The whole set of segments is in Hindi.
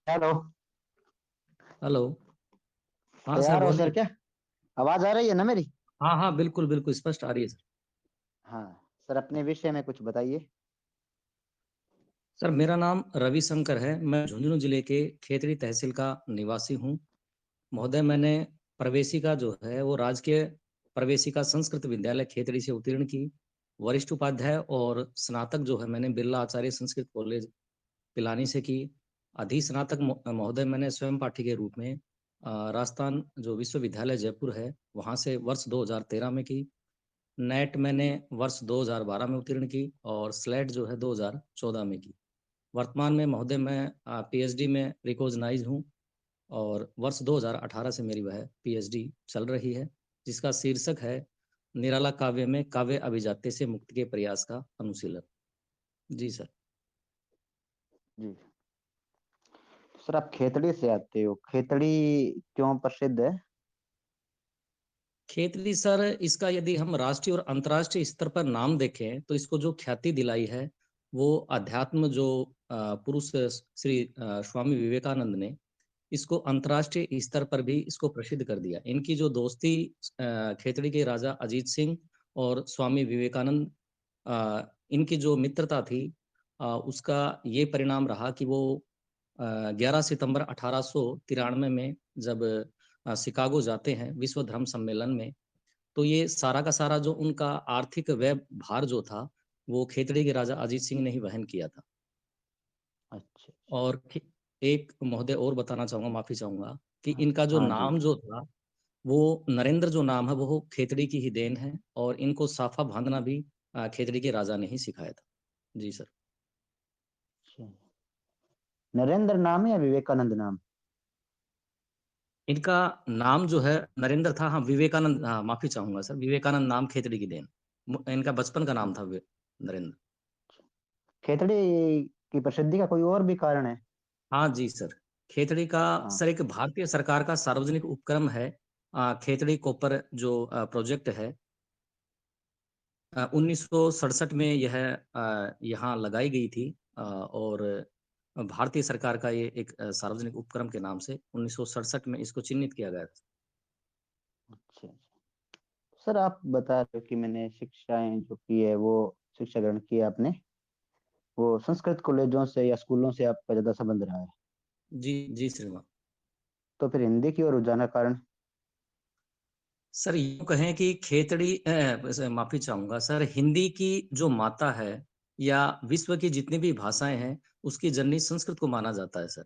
हेलो। हेलो। हाँ सर तैयार हो सर बोलिए। क्या? आवाज आ रही है ना मेरी? हाँ हाँ, बिल्कुल बिल्कुल स्पष्ट आ रही है सर। हाँ। सर अपने विषय में कुछ बताइए। सर मेरा नाम रविशंकर है। मैं झुंझुनू जिले के खेतड़ी तहसील का निवासी हूँ। महोदय, मैंने प्रवेशिका जो है वो राजकीय प्रवेशिका संस्कृत विद्यालय खेतड़ी से उत्तीर्ण की। वरिष्ठ उपाध्याय और स्नातक जो है मैंने बिरला आचार्य संस्कृत कॉलेज पिलानी से की। अधिस्नातक महोदय मैंने स्वयं पाठी के रूप में राजस्थान जो विश्वविद्यालय जयपुर है वहाँ से वर्ष 2013 में की। नेट मैंने वर्ष 2012 में उत्तीर्ण की और स्लेट जो है 2014 में की। वर्तमान में महोदय मैं पीएचडी में रिकॉग्नाइज हूँ और वर्ष 2018 से मेरी वह पीएचडी चल रही है, जिसका शीर्षक है निराला काव्य में काव्य अभिजात्य से मुक्ति के प्रयास का अनुशीलन। जी सर। जी। सर आप खेतड़ी से आते हो, खेतड़ी क्यों प्रसिद्ध है? खेतड़ी सर, इसका यदि हम राष्ट्रीय और अंतर्राष्ट्रीय स्तर पर नाम देखें तो इसको जो ख्याति दिलाई है वो अध्यात्म जो पुरुष श्री स्वामी विवेकानंद ने इसको अंतर्राष्ट्रीय स्तर पर भी इसको प्रसिद्ध कर दिया। इनकी जो दोस्ती खेतड़ी के राजा अजीत सिंह और स्वामी विवेकानंद, इनकी जो मित्रता थी, उसका ये परिणाम रहा कि वो 11 सितंबर 1893 में जब शिकागो जाते हैं विश्व धर्म सम्मेलन में, तो ये सारा का सारा जो उनका आर्थिक व्यय भार जो था वो खेतड़ी के राजा अजीत सिंह ने ही वहन किया था। अच्छा। और एक महोदय और बताना चाहूंगा, माफी चाहूंगा कि हाँ इनका जो हाँ जी। नाम जो था वो नरेंद्र जो नाम है वो खेतड़ी की ही देन है और इनको साफा बांधना भी खेतड़ी के राजा ने ही सिखाया था। जी सर। अच्छा। नरेंद्र नाम है या विवेकानंद नाम? इनका नाम जो है नरेंद्र था, हाँ विवेकानंद, हाँ माफी चाहूंगा सर, विवेकानंद नाम खेतड़ी की देन। इनका बचपन का नाम था नरेंद्र। खेतड़ी की प्रसिद्धि का कोई और भी कारण है? हाँ जी सर। खेतड़ी का हाँ। सर एक भारतीय सरकार का सार्वजनिक उपक्रम है, खेतड़ी कॉपर जो प्रोजेक्ट है। 1967 में यह यहाँ लगाई गई थी, और भारतीय सरकार का ये एक सार्वजनिक उपक्रम के नाम से 1967 में इसको चिन्हित किया गया था। अच्छा। सर आप बता रहे हो कि मैंने शिक्षाएं जो की है वो शिक्षा ग्रहण की है आपने, वो संस्कृत कॉलेजों से या स्कूलों से आपका ज्यादा संबंध रहा है, जी जी श्रीमान। तो फिर हिंदी की ओर रुझान का कारण? सर यूँ कहें कि खेतड़ी माफी चाहूंगा सर, हिंदी की जो माता है या विश्व की जितनी भी भाषाएं हैं उसकी जननी संस्कृत को माना जाता है सर।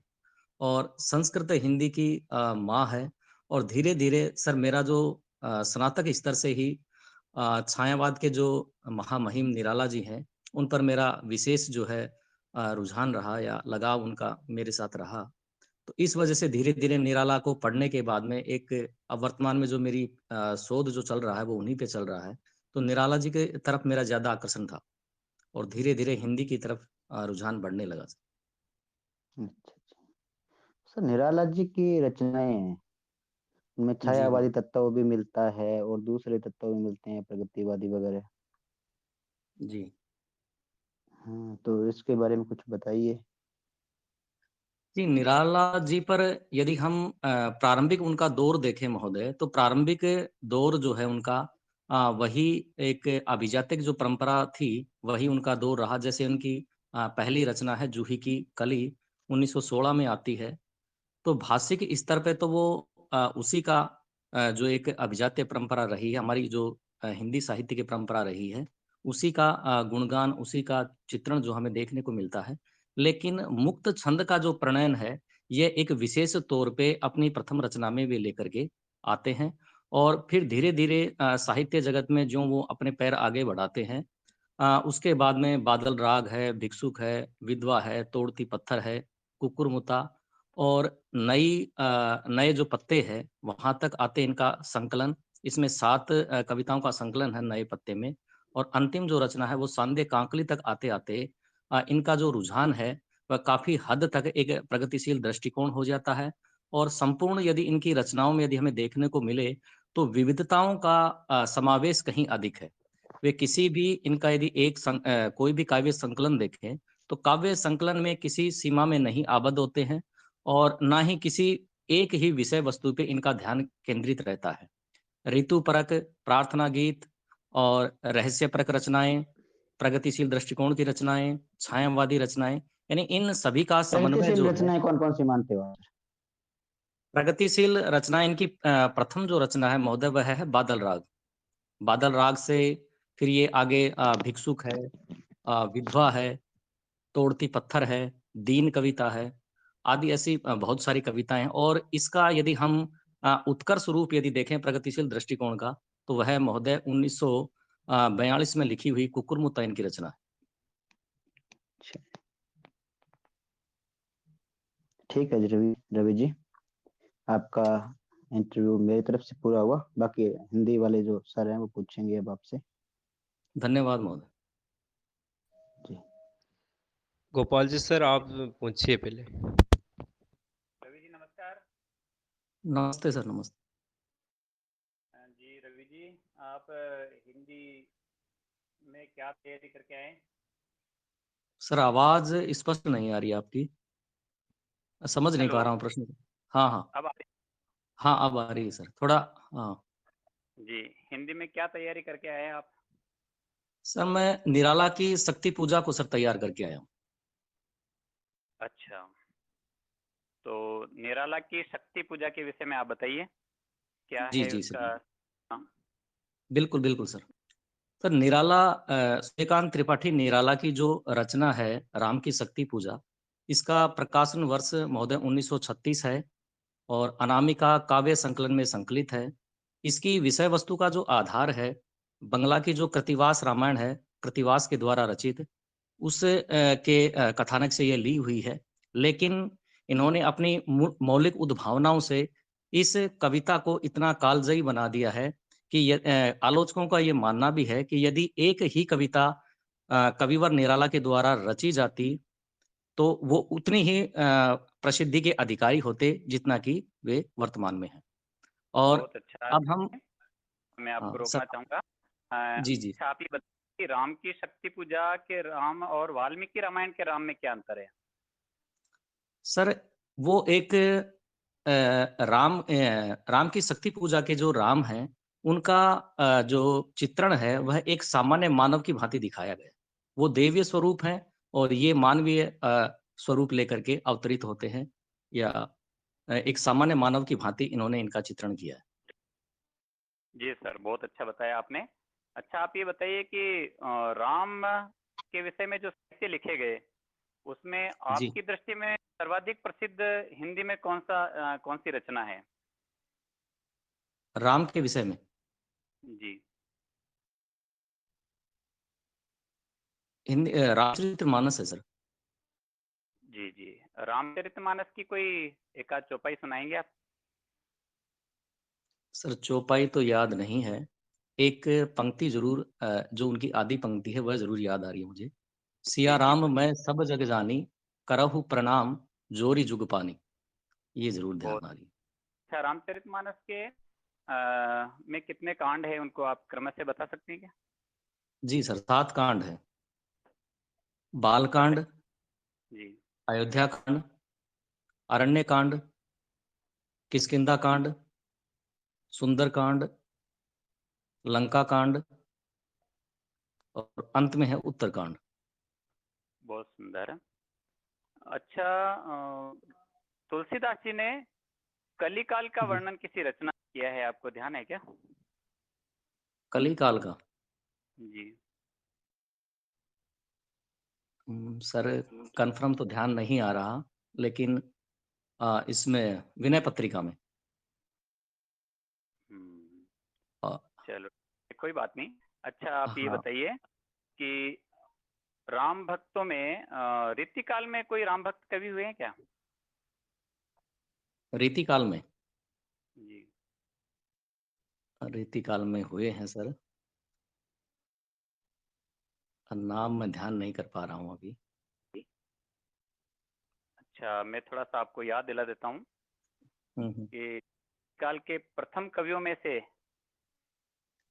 और संस्कृत हिंदी की माँ है। और धीरे धीरे सर मेरा जो स्नातक स्तर से ही छायावाद के जो महामहिम निराला जी हैं उन पर मेरा विशेष जो है रुझान रहा या लगाव उनका मेरे साथ रहा। तो इस वजह से धीरे धीरे निराला को पढ़ने के बाद में एक, अब वर्तमान में जो मेरी शोध जो चल रहा है वो उन्हीं पे चल रहा है। तो निराला जी के तरफ मेरा ज्यादा आकर्षण था और धीरे धीरे हिंदी की तरफ रुझान बढ़ने लगा। अच्छा अच्छा। सर निराला जी की रचनाएं हैं, उनमें जी छायावादी बिल्कुल। तत्व भी मिलता है और दूसरे तत्व भी मिलते हैं, प्रगतिवादी वगैरह। जी हाँ, तो इसके बारे में कुछ बताइए। जी, निराला जी पर यदि हम प्रारंभिक उनका दौर देखें महोदय, तो प्रारंभिक दौर जो है उनका वही एक अभिजातिक जो परंपरा थी वही उनका दौर रहा। जैसे उनकी पहली रचना है जूही की कली, 1916 में आती है। तो भाषिक स्तर पे तो वो उसी का जो एक अभिजात्य परंपरा रही है, हमारी जो हिंदी साहित्य की परंपरा रही है, उसी का गुणगान, उसी का चित्रण जो हमें देखने को मिलता है। लेकिन मुक्त छंद का जो प्रणयन है, ये एक विशेष तौर पे अपनी प्रथम रचना में वे लेकर के आते हैं। और फिर धीरे-धीरे साहित्य जगत में ज्यों वो अपने पैर आगे बढ़ाते हैं, उसके बाद में बादल राग है, भिक्षुक है, विधवा है, तोड़ती पत्थर है, कुकुरमुता और नए जो पत्ते हैं वहाँ तक आते इनका संकलन। इसमें 7 कविताओं का संकलन है नए पत्ते में। और अंतिम जो रचना है वो सांदे कांकली तक आते-आते इनका जो रुझान है वह काफ़ी हद तक एक प्रगतिशील दृष्टिकोण हो जाता है। और संपूर्ण यदि इनकी रचनाओं में यदि हमें देखने को मिले तो विविधताओं का समावेश कहीं अधिक है। वे किसी भी इनका यदि कोई भी काव्य संकलन देखें तो काव्य संकलन में किसी सीमा में नहीं आबद्ध होते हैं और ना ही किसी एक ही विषय वस्तु पे इनका ध्यान केंद्रित रहता है। ऋतुपरक, प्रार्थना गीत और रहस्यपरक रचनाएँ, प्रगतिशील दृष्टिकोण की रचनाएँ, छायावादी रचनाएँ, यानी इन सभी का समन्वय प्रगतिशील जो है। रचनाएं कौन कौन सी मानते हो आप? प्रगतिशील रचनाएँ इनकी प्रथम जो रचना है महोदय वह है बादल राग। बादल राग से फिर ये आगे भिक्षुक है, विधवा है, तोड़ती पत्थर है, दीन कविता है, आदि ऐसी बहुत सारी कविताएँ हैं। और इसका यदि हम उत्कर्ष रूप यदि देखें प्रगतिशील दृष्टिकोण का, तो वह महोदय 1942 में लिखी हुई कुकुरमुत्ता इनकी रचना है। अच्छा, ठीक है जी रवि रवि जी, आपका इंटरव्यू मेरी तरफ से पूरा हुआ। बाकी हिंदी वाले जो सर हैं वो पूछेंगे अब आपसे। धन्यवाद महोदय। जी, गोपाल जी सर आप पूछिए पहले। रवि जी नमस्कार। नमस्ते सर, नमस्ते। जी रवि जी, आप हिंदी में क्या तैयारी करके आए? सर आवाज़ स्पष्ट नहीं आ रही है आपकी। समझ नहीं पा हेलो, रहा हूँ प्रश्न को। हाँ, हाँ। अब आ रही? हाँ, अब आ रही है सर। थोड़ा हाँ। जी, हिंदी में क्या तैयारी करके आए हैं आप? सर मैं निराला की शक्ति पूजा को सर तैयार करके आया हूँ। अच्छा, तो निराला की शक्ति पूजा के विषय में आप बताइए, क्या जी, है जी सर। उसका? हाँ, बिल्कुल, बिल्कुल सर। सर निराला सूर्यकांत त्रिपाठी निराला की जो रचना है राम की शक्ति पूजा, इसका प्रकाशन वर्ष महोदय 1936 है और अनामिका काव्य संकलन में संकलित है। इसकी विषय वस्तु का जो आधार है, बंगला की जो कृतिवास रामायण है, कृतिवास के द्वारा रचित, उस के कथानक से ये ली हुई है। लेकिन इन्होंने अपनी मौलिक उद्भावनाओं से इस कविता को इतना कालजयी बना दिया है कि आलोचकों का ये मानना भी है कि यदि एक ही कविता कविवर निराला के द्वारा रची जाती, तो वो उतनी ही प्रसिद्धि के अधिकारी होते जितना कि वे वर्तमान में हैं। और बहुत अच्छा। अब हम मैं आपको सर रोकना चाहूँगा। जी, जी। अच्छा, आप ये बताइए कि राम की शक्ति पूजा के राम और वाल्मीकि रामायण के राम में क्या अंतर है? सर वो एक राम की शक्ति पूजा के जो राम हैं, उनका जो चित्रण है वह एक सामान्य मानव की भांति दिखाया गया है। वो देवीय स्वरूप हैं और ये मानवीय स्वरूप लेकर के अवतरित होते हैं या एक सामान्य मानव की भांति इन्होंने इनका चित्रण किया है। जी सर, बहुत अच्छा बताया आपने। अच्छा, आप ये बताइए कि राम के विषय में जो साहित्य लिखे गए, उसमें जी, आपकी दृष्टि में सर्वाधिक प्रसिद्ध हिंदी में कौन सी रचना है? राम के विषय में जी। हिंदी रामचरितमानस है सर। जी, जी। रामचरितमानस की कोई एक आध चौपाई सुनाएंगे आप? सर चौपाई तो याद नहीं है। एक पंक्ति ज़रूर जो उनकी आदि पंक्ति है वह ज़रूर याद आ रही है मुझे। सिया जी, जी, राम बोलिए। मैं सब जग जानी, करहु प्रणाम जोरी जुग पानी। ये ज़रूर बहुत ध्यान आ रही है। अच्छा। रामचरितमानस के में कितने कांड हैं, उनको आप क्रम से बता सकते हैं क्या? जी सर, 7 कांड हैं। बालकांड, बताइए। जी। अयोध्या कांड, अरण्य कांड, किष्किंधा कांड, सुंदर कांड, लंका कांड और अंत में है उत्तरकांड। बहुत सुंदर। अच्छा, तुलसीदास जी ने कलिकाल का जी, वर्णन किसी रचना में किया है, आपको ध्यान है क्या? कली काल का जी। सर कन्फर्म तो ध्यान नहीं आ रहा, लेकिन इसमें विनय पत्रिका में हम्म, अ, चलो, कोई बात नहीं। अच्छा, आप ये हाँ, बताइए कि राम भक्तों में रीतिकाल में कोई राम भक्त कवि हुए हैं क्या? रीतिकाल में जी। रीतिकाल में हुए हैं सर। नाम मैं ध्यान नहीं कर पा रहा हूँ अभी। अच्छा, मैं थोड़ा सा आपको याद दिला देता हूँ हुँ। कि काल के प्रथम कवियों में से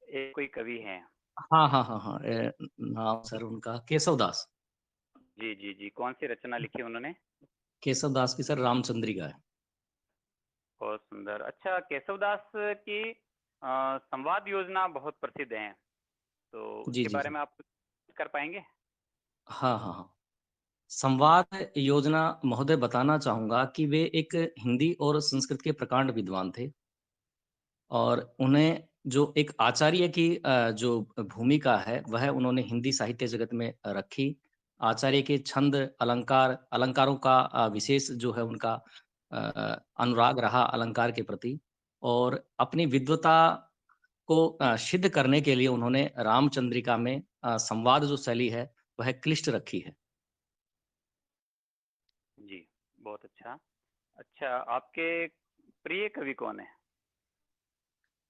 एक कोई कवि हैं। हाँ, हाँ, हाँ, हाँ। नाम सर उनका केशव दास। जी, जी, जी। कौन सी रचना लिखी उन्होंने? केशव दास की सर रामचंद्रिका है। बहुत सुंदर। अच्छा, केशवदास की संवाद योजना बहुत प्रसिद्ध है, तो जी उसके जी बारे जी। में आप कुछ कर पाएंगे? हाँ हाँ हाँ। संवाद योजना महोदय बताना चाहूंगा कि वे एक हिंदी और संस्कृत के प्रकांड विद्वान थे, और उन्हें जो एक आचार्य की जो भूमिका है वह उन्होंने हिंदी साहित्य जगत में रखी। आचार्य के छंद अलंकार अलंकारों का विशेष जो है उनका अनुराग रहा अलंकार के प्रति, और अपनी विद्वता को सिद्ध करने के लिए उन्होंने रामचंद्रिका में संवाद जो शैली है वह क्लिष्ट रखी है। जी, बहुत अच्छा। अच्छा, आपके प्रिय कवि कौन है?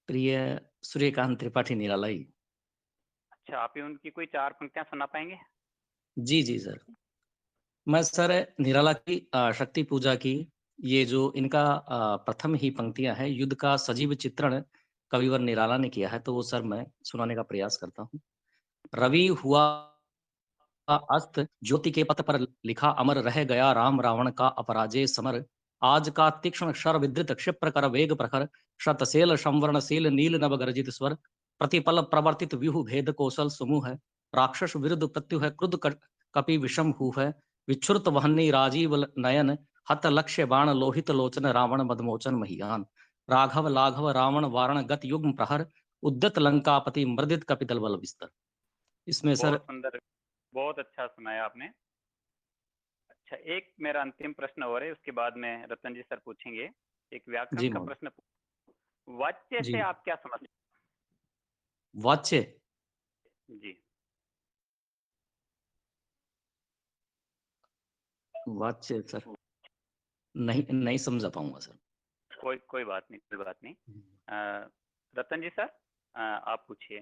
प्रिय सूर्यकांत त्रिपाठी निरालाई। अच्छा, आप ही उनकी कोई 4 पंक्तियाँ सुना पाएंगे? जी जी सर। मैं सर निराला की शक्ति पूजा की ये जो इनका प्रथम ही पंक्तियां हैं, युद्ध का सजीव चित्रण कविवर निराला ने किया है, तो वो सर मैं सुनाने का प्रयास करता हूँ। रवि हुआ अस्त, ज्योति के पथ पर लिखा अमर, रह गया राम रावण का अपराजय समर। आज का तीक्ष्ण शर विद्युत क्षिप्र कर वेग प्रखर, शतसेल संवरणशील नील नभ गर्जित स्वर। प्रतिपल प्रवर्तित व्यूह भेद कौशल समूह है, राक्षस विरुद्ध प्रत्यु है क्रुद्ध कपि विषम हु है। विच्छुरत वहनी राजीव नयन, हत लक्ष्य बाण लोहित लोचन रावण मदमोचन महियान। राघव लाघव रावण वारण गत युग्म प्रहर, उद्यत लंकापति मृदित कपितल बल विस्तर। इसमें सर बहुत सुंदर, बहुत अच्छा सुनाया आपने। अच्छा, एक मेरा अंतिम प्रश्न और है, उसके बाद में रतन जी सर पूछेंगे। एक व्याकरण जी का महोदय। प्रश्न। वाच्य जी। से आप क्या समझते वाच्य। हैं? जी, वाच्य सर नहीं नहीं समझा पाऊंगा सर। कोई कोई बात नहीं, कोई बात नहीं। रतन जी सर, आप पूछिए।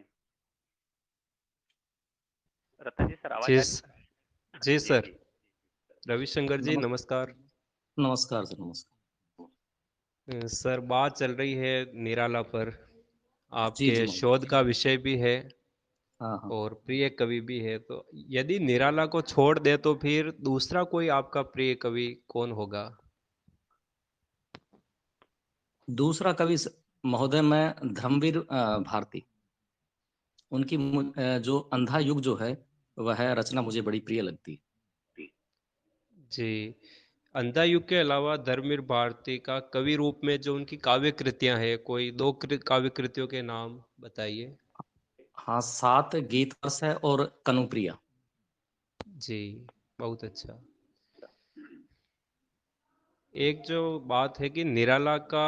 रतन जी सर, आवाज जी आ रही? जी जी सर। जी। रविशंकर जी नमस्कार। नमस्कार। नमस्कार सर, नमस्कार। सर, बात चल रही है निराला पर। जी आपके जी शोध महोदय। का विषय भी है हाँ हाँ। और प्रिय कवि भी है, तो यदि निराला को छोड़ दे तो फिर दूसरा कोई आपका प्रिय कवि कौन होगा? दूसरा कवि महोदय मैं धर्मवीर भारती, उनकी जो अंधा युग जो है वह रचना मुझे बड़ी प्रिय लगती है। जी। अंधा युग के अलावा धर्मवीर भारती का कवि रूप में जो उनकी काव्य कृतियां हैं, कोई दो काव्य कृतियों के नाम बताइए। हाँ, सात गीत वर्ष है और कनुप्रिया। जी, बहुत अच्छा। एक जो बात है कि निराला का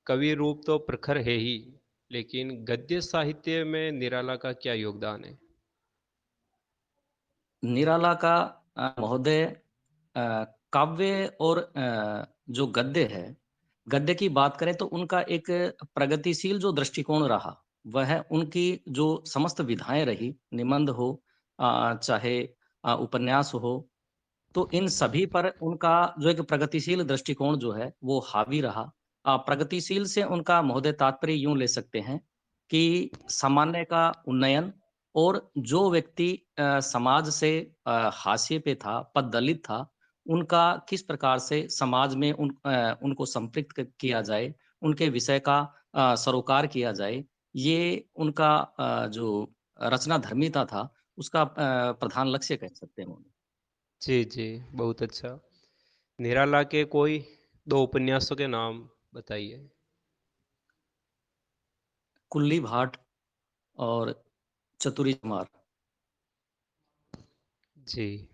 कवि रूप तो प्रखर है ही, लेकिन गद्य साहित्य में निराला का क्या योगदान है? निराला का महोदय काव्य और जो गद्य है, गद्य की बात करें तो उनका एक प्रगतिशील जो दृष्टिकोण रहा वह उनकी जो समस्त विधाएं रही, निबंध हो चाहे उपन्यास हो, तो इन सभी पर उनका जो एक प्रगतिशील दृष्टिकोण जो है वो हावी रहा। प्रगतिशील से उनका महोदय तात्पर्य यूं ले सकते हैं कि सामान्य का उन्नयन, और जो व्यक्ति समाज से हाशिए पे था, पददलित था, उनका किस प्रकार से समाज में उनको संपृक्त किया जाए, उनके विषय का सरोकार किया जाए, ये उनका जो रचना धर्मिता था उसका प्रधान लक्ष्य कह सकते हैं उन्हें। जी जी, बहुत अच्छा। निराला के कोई दो उपन्यासों के नाम बताइए। कुल्ली भाट और चतुरी चमार। जी।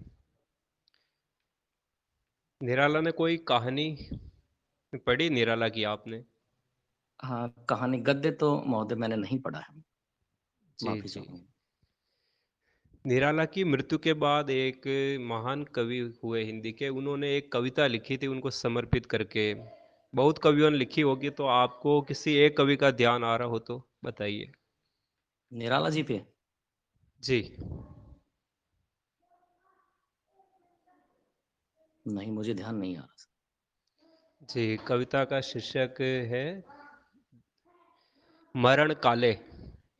निराला ने कोई कहानी पढ़ी निराला की आपने? हाँ, कहानी गद्य तो महोदय मैंने नहीं पढ़ा है, जी माफी जी। चाहूंगा। निराला की मृत्यु के बाद एक महान कवि हुए हिंदी के, उन्होंने एक कविता लिखी थी उनको समर्पित करके। बहुत कवियों ने लिखी होगी, तो आपको किसी एक कवि का ध्यान आ रहा हो तो बताइए। निराला जी पे जी। नहीं, मुझे ध्यान नहीं आ रहा। जी, कविता का शीर्षक है मरण काले।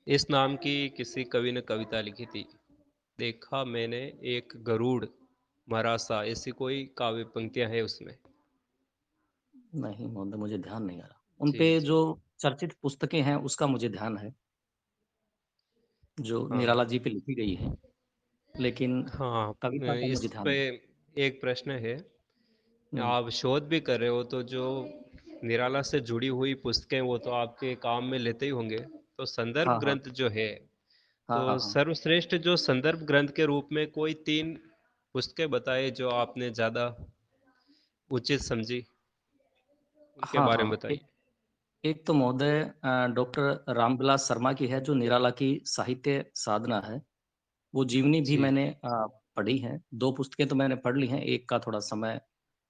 इस नाम की किसी कवि ने कविता लिखी थी। देखा मैंने एक गरुड़ मरासा, ऐसी कोई काव्य पंक्तियां हैं उसमें? नहीं महोदय, मुझे ध्यान नहीं आ रहा। उन जी पे जी। जो चर्चित पुस्तकें हैं उसका मुझे ध्यान है, जो हाँ निराला हाँ जी पे लिखी गई हैं, लेकिन हाँ। कविता का इस मुझे ध्यान पे नहीं। एक प्रश्न है, हुँ। आप शोध भी कर रहे हो तो जो निराला से जुड़ी हुई पुस्तकें वो तो आपके काम में लेते ही होंगे, तो संदर्भ हाँ, हाँ। ग्रंथ जो है, हाँ, तो हाँ, हाँ। सर्वश्रेष्ठ जो संदर्भ ग्रंथ के रूप में कोई 3 पुस्तकें बताइए जो आपने ज़्यादा उचित समझी, उनके हाँ, बारे में हाँ। बताइए। एक तो महोदय डॉक्टर रामविलास शर्मा की है, जो निराला की साहित्य साधना है। वो जीवनी भी जी। मैंने पढ़ी है। 2 पुस्तकें तो मैंने पढ़ ली हैं, एक का थोड़ा समय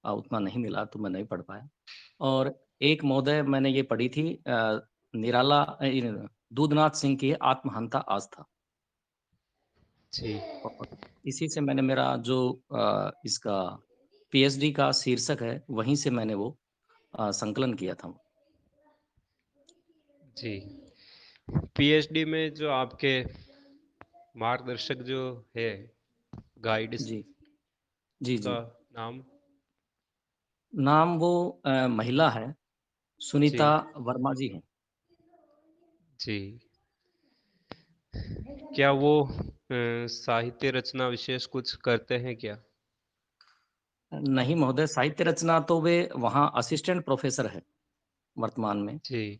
उतना नहीं मिला तो मैं नहीं पढ़ पाया। और एक महोदय मैंने ये पढ़ी थी निराला इन दूधनाथ सिंह की आत्महंता आस्था। जी। और इसी से मैंने मेरा जो इसका पीएचडी का शीर्षक है, वहीं से मैंने वो संकलन किया था। जी। पीएचडी में जो आपके मार्गदर्शक जो है, गाइड्स, जी। जी, उनका जी। नाम? नाम वो महिला है, जी। सुनीता वर्मा जी हैं। जी। क्या वो साहित्य रचना विशेष कुछ करते हैं क्या? नहीं महोदय, साहित्य रचना तो वे वहाँ असिस्टेंट प्रोफ़ेसर हैं वर्तमान में। जी।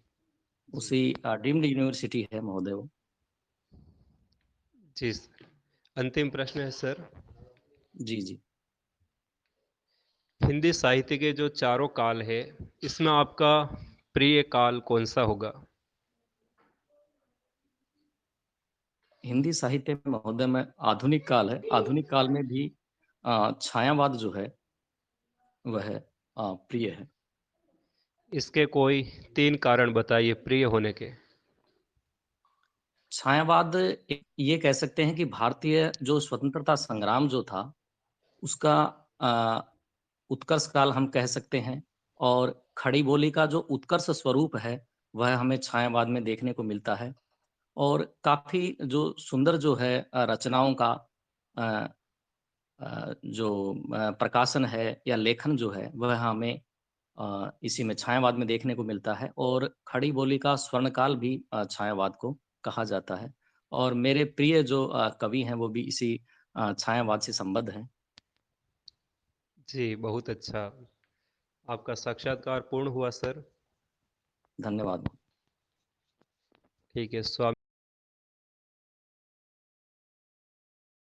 जी। उसी डीम्ड यूनिवर्सिटी है महोदय वो। जी सर। अंतिम प्रश्न है सर। जी, जी। हिंदी साहित्य के जो चारों काल है, इसमें आपका प्रिय काल कौन-सा होगा? हिंदी साहित्य में महोदय में आधुनिक काल है। आधुनिक काल में भी छायावाद जो है वह प्रिय है। इसके कोई 3 कारण बताइए प्रिय होने के। छायावाद एक ये कह सकते हैं कि भारतीय जो स्वतंत्रता संग्राम जो था, उसका अ, उत्कर्ष काल हम कह सकते हैं और खड़ी बोली का जो उत्कर्ष स्वरूप है, वह हमें छायावाद में देखने को मिलता है। और काफ़ी जो सुंदर जो है रचनाओं का अ जो प्रकाशन है या लेखन जो है, वह हमें इसी में छायावाद में देखने को मिलता है और खड़ी बोली का स्वर्णकाल भी छायावाद को कहा जाता है। और मेरे प्रिय जो कवि हैं, वो भी इसी छायावाद से संबद्ध हैं। जी, बहुत अच्छा। आपका साक्षात्कार पूर्ण हुआ सर। धन्यवाद। ठीक है, स्वामी